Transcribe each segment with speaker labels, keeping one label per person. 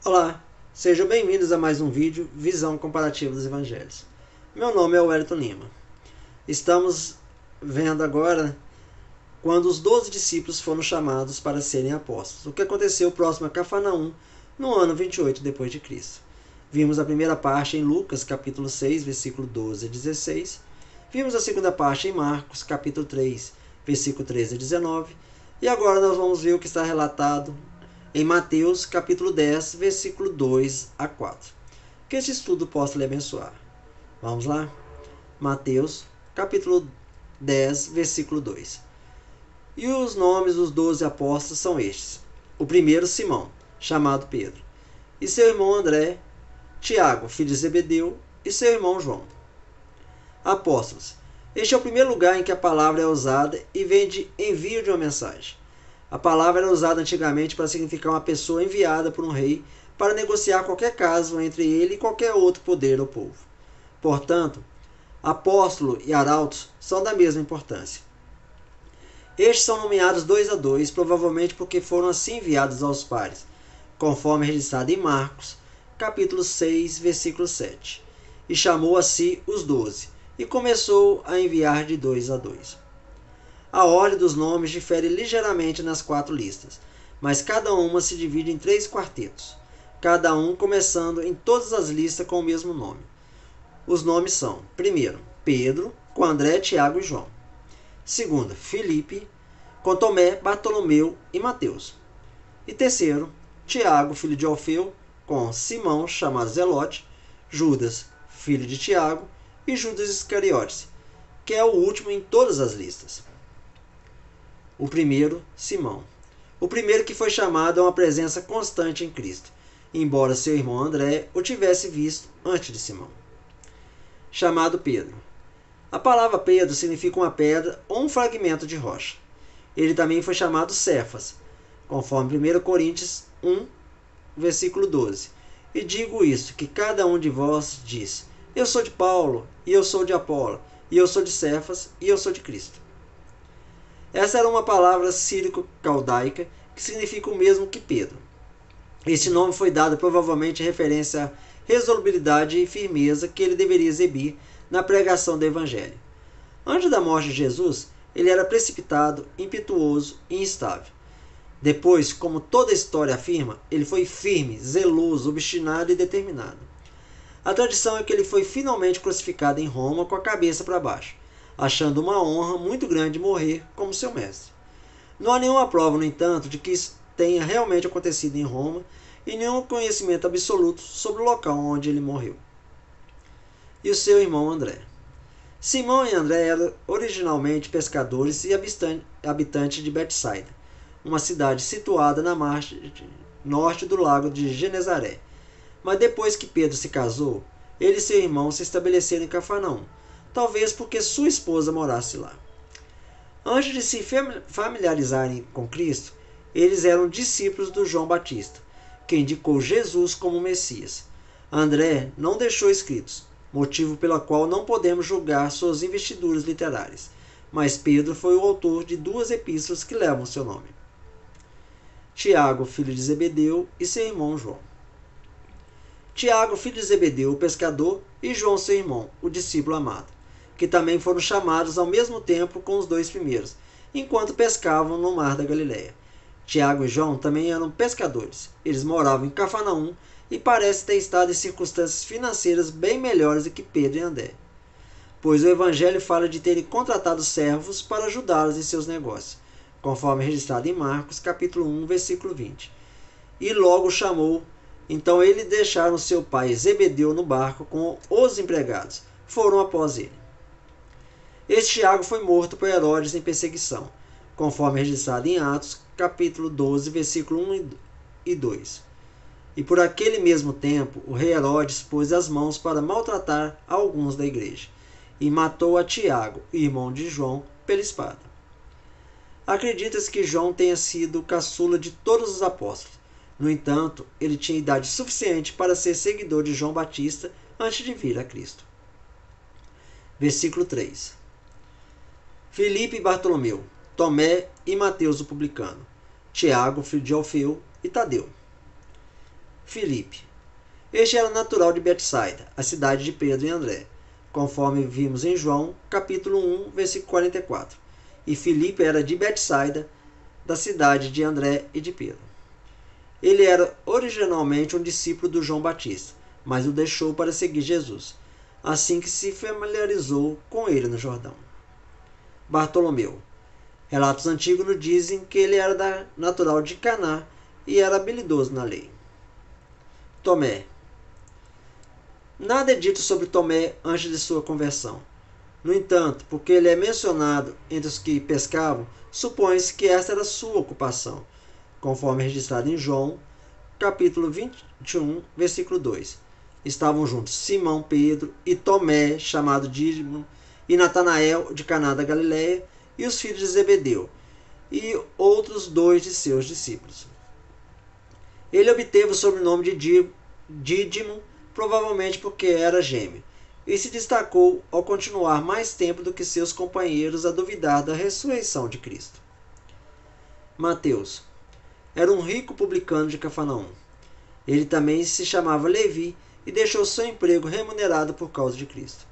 Speaker 1: Olá, sejam bem-vindos a mais um vídeo Visão Comparativa dos Evangelhos. Meu nome é Wellington Lima. Estamos vendo agora quando os 12 discípulos foram chamados para serem apóstolos, o que aconteceu próximo a Cafarnaum, no ano 28 depois de Cristo. Vimos a primeira parte em Lucas, capítulo 6, versículo 12 a 16. Vimos a segunda parte em Marcos, capítulo 3, versículo 13 a 19. E agora nós vamos ver o que está relatado em Mateus, capítulo 10, versículo 2 a 4. Que esse estudo possa lhe abençoar. Vamos lá? Mateus, capítulo 10, versículo 2. E os nomes dos 12 apóstolos são estes. O primeiro, Simão, chamado Pedro, e seu irmão André, Tiago, filho de Zebedeu, e seu irmão João. Apóstolos. Este é o primeiro lugar em que a palavra é usada e vem de envio de uma mensagem. A palavra era usada antigamente para significar uma pessoa enviada por um rei para negociar qualquer caso entre ele e qualquer outro poder ou povo. Portanto, apóstolo e arautos são da mesma importância. Estes são nomeados 2 a 2, provavelmente porque foram assim enviados aos pares, conforme registrado em Marcos, capítulo 6, versículo 7. E chamou a si os 12, e começou a enviar de 2 a 2. A ordem dos nomes difere ligeiramente nas 4 listas, mas cada uma se divide em 3 quartetos, cada um começando em todas as listas com o mesmo nome. Os nomes são: primeiro, Pedro, com André, Tiago e João. Segundo, Filipe, com Tomé, Bartolomeu e Mateus. E terceiro, Tiago, filho de Alfeu, com Simão, chamado Zelote, Judas, filho de Tiago, e Judas Iscariotes, que é o último em todas as listas. O primeiro, Simão. O primeiro que foi chamado a uma presença constante em Cristo, embora seu irmão André o tivesse visto antes de Simão. Chamado Pedro. A palavra Pedro significa uma pedra ou um fragmento de rocha. Ele também foi chamado Cefas, conforme 1 Coríntios 1, versículo 12. E digo isso, que cada um de vós diz: eu sou de Paulo, e eu sou de Apolo, e eu sou de Cefas, e eu sou de Cristo. Essa era uma palavra sírico-caldaica que significa o mesmo que Pedro. Este nome foi dado provavelmente em referência à resolubilidade e firmeza que ele deveria exibir na pregação do Evangelho. Antes da morte de Jesus, ele era precipitado, impetuoso e instável. Depois, como toda a história afirma, ele foi firme, zeloso, obstinado e determinado. A tradição é que ele foi finalmente crucificado em Roma com a cabeça para baixo, achando uma honra muito grande morrer como seu mestre. Não há nenhuma prova, no entanto, de que isso tenha realmente acontecido em Roma e nenhum conhecimento absoluto sobre o local onde ele morreu. E o seu irmão André. Simão e André eram originalmente pescadores e habitantes de Betsaida, uma cidade situada na margem norte do lago de Genezaré. Mas depois que Pedro se casou, ele e seu irmão se estabeleceram em Cafarnaum, talvez porque sua esposa morasse lá. Antes de se familiarizarem com Cristo, eles eram discípulos do João Batista, que indicou Jesus como Messias. André não deixou escritos, motivo pelo qual não podemos julgar suas investiduras literárias, mas Pedro foi o autor de 2 epístolas que levam seu nome. Tiago, filho de Zebedeu, e seu irmão João. Tiago, filho de Zebedeu, o pescador, e João, seu irmão, o discípulo amado, que também foram chamados ao mesmo tempo com os 2 primeiros, enquanto pescavam no mar da Galileia. Tiago e João também eram pescadores. Eles moravam em Cafarnaum e parecem ter estado em circunstâncias financeiras bem melhores do que Pedro e André, pois o Evangelho fala de terem contratado servos para ajudá-los em seus negócios, conforme registrado em Marcos, capítulo 1, versículo 20. E logo chamou. Então eles deixaram seu pai Zebedeu no barco com os empregados. Foram após ele. Este Tiago foi morto por Herodes em perseguição, conforme registrado em Atos, capítulo 12, versículo 1 e 2. E por aquele mesmo tempo, o rei Herodes pôs as mãos para maltratar alguns da igreja, e matou a Tiago, irmão de João, pela espada. Acredita-se que João tenha sido o caçula de todos os apóstolos. No entanto, ele tinha idade suficiente para ser seguidor de João Batista antes de vir a Cristo. Versículo 3. Filipe e Bartolomeu, Tomé e Mateus o publicano, Tiago, filho de Alfeu, e Tadeu. Filipe. Este era natural de Betsaida, a cidade de Pedro e André, conforme vimos em João, capítulo 1, versículo 44. E Filipe era de Betsaida, da cidade de André e de Pedro. Ele era originalmente um discípulo do João Batista, mas o deixou para seguir Jesus, assim que se familiarizou com ele no Jordão. Bartolomeu. Relatos antigos nos dizem que ele era natural de Caná e era habilidoso na lei. Tomé. Nada é dito sobre Tomé antes de sua conversão. No entanto, porque ele é mencionado entre os que pescavam, supõe-se que esta era sua ocupação, conforme registrado em João, capítulo 21, versículo 2. Estavam juntos Simão Pedro e Tomé, chamado Dídimo, e Natanael, de Caná da Galileia, e os filhos de Zebedeu, e outros 2 de seus discípulos. Ele obteve o sobrenome de Dídimo, provavelmente porque era gêmeo, e se destacou ao continuar mais tempo do que seus companheiros a duvidar da ressurreição de Cristo. Mateus. Era um rico publicano de Cafarnaum. Ele também se chamava Levi e deixou seu emprego remunerado por causa de Cristo.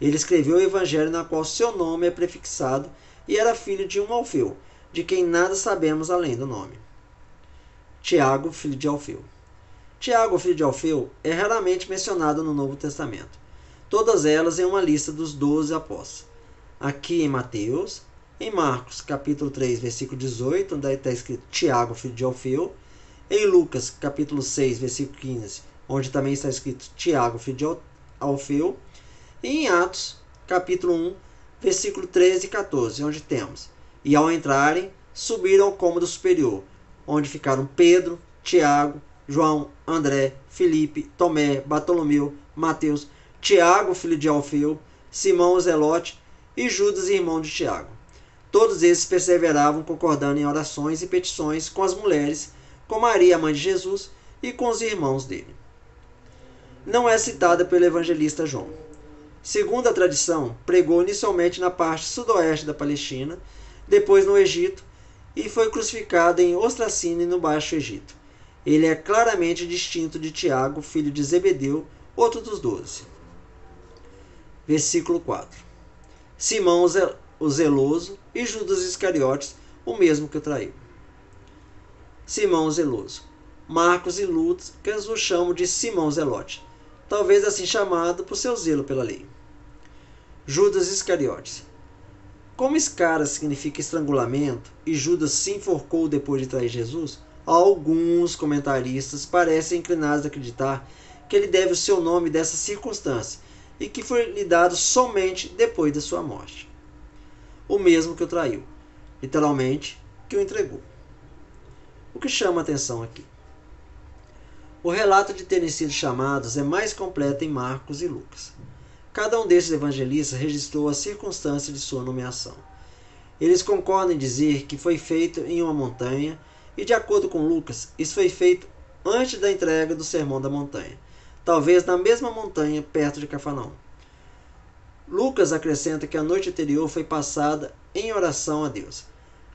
Speaker 1: Ele escreveu o evangelho na qual seu nome é prefixado e era filho de um Alfeu, de quem nada sabemos além do nome. Tiago, filho de Alfeu. Tiago, filho de Alfeu, é raramente mencionado no Novo Testamento, todas elas em uma lista dos 12 apóstolos. Aqui em Mateus, em Marcos, capítulo 3, versículo 18, onde está escrito Tiago, filho de Alfeu, em Lucas, capítulo 6, versículo 15, onde também está escrito Tiago, filho de Alfeu, e em Atos, capítulo 1, versículo 13 e 14, onde temos: E ao entrarem, subiram ao cômodo superior, onde ficaram Pedro, Tiago, João, André, Filipe, Tomé, Bartolomeu, Mateus, Tiago, filho de Alfeu, Simão o Zelote e Judas, irmão de Tiago. Todos esses perseveravam concordando em orações e petições com as mulheres, com Maria, a mãe de Jesus, e com os irmãos dele. Não é citada pelo evangelista João. Segundo a tradição, pregou inicialmente na parte sudoeste da Palestina, depois no Egito, e foi crucificado em Ostracine, no Baixo Egito. Ele é claramente distinto de Tiago, filho de Zebedeu, outro dos 12. Versículo 4. Simão o zeloso e Judas Iscariotes, o mesmo que o traiu. Simão o zeloso. Marcos e Lucas o chamam de Simão Zelote, talvez assim chamado por seu zelo pela lei. Judas Iscariotes. Como escara significa estrangulamento e Judas se enforcou depois de trair Jesus, alguns comentaristas parecem inclinados a acreditar que ele deve o seu nome dessa circunstância e que foi lhe dado somente depois da sua morte. O mesmo que o traiu, literalmente, que o entregou. O que chama a atenção aqui? O relato de terem sido chamados é mais completo em Marcos e Lucas. Cada um desses evangelistas registrou a circunstância de sua nomeação. Eles concordam em dizer que foi feito em uma montanha, e de acordo com Lucas, isso foi feito antes da entrega do Sermão da Montanha, talvez na mesma montanha perto de Cafarnaum. Lucas acrescenta que a noite anterior foi passada em oração a Deus.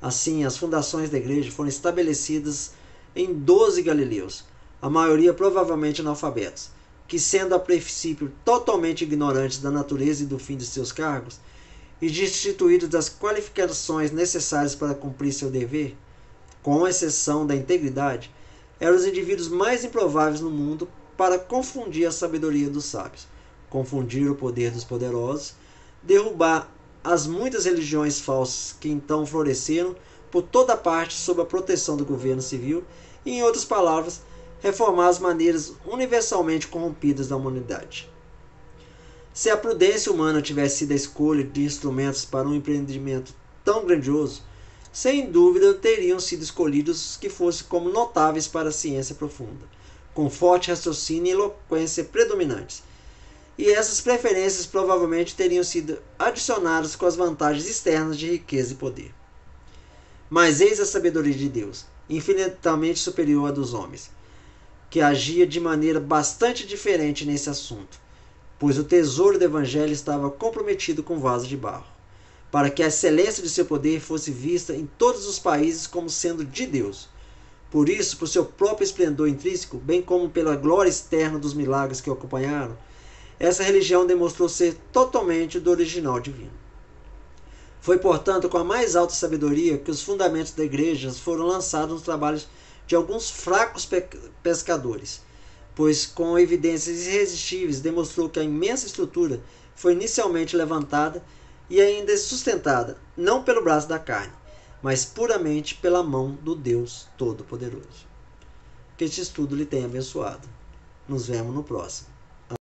Speaker 1: Assim, as fundações da igreja foram estabelecidas em 12 galileus, a maioria provavelmente analfabetos, que, sendo a princípio totalmente ignorantes da natureza e do fim de seus cargos, e destituídos das qualificações necessárias para cumprir seu dever, com exceção da integridade, eram os indivíduos mais improváveis no mundo para confundir a sabedoria dos sábios, confundir o poder dos poderosos, derrubar as muitas religiões falsas que então floresceram por toda parte sob a proteção do governo civil e, em outras palavras, reformar as maneiras universalmente corrompidas da humanidade. Se a prudência humana tivesse sido a escolha de instrumentos para um empreendimento tão grandioso, sem dúvida teriam sido escolhidos os que fossem como notáveis para a ciência profunda, com forte raciocínio e eloquência predominantes. E essas preferências provavelmente teriam sido adicionadas com as vantagens externas de riqueza e poder. Mas eis a sabedoria de Deus, infinitamente superior à dos homens, que agia de maneira bastante diferente nesse assunto, pois o tesouro do Evangelho estava comprometido com vaso de barro, para que a excelência de seu poder fosse vista em todos os países como sendo de Deus, Por isso, por seu próprio esplendor intrínseco, bem como pela glória externa dos milagres que o acompanharam, essa religião demonstrou ser totalmente do original divino. Foi, portanto, com a mais alta sabedoria que os fundamentos da igreja foram lançados nos trabalhos de alguns fracos pescadores, pois com evidências irresistíveis demonstrou que a imensa estrutura foi inicialmente levantada e ainda é sustentada não pelo braço da carne, mas puramente pela mão do Deus Todo-Poderoso. Que este estudo lhe tenha abençoado. Nos vemos no próximo.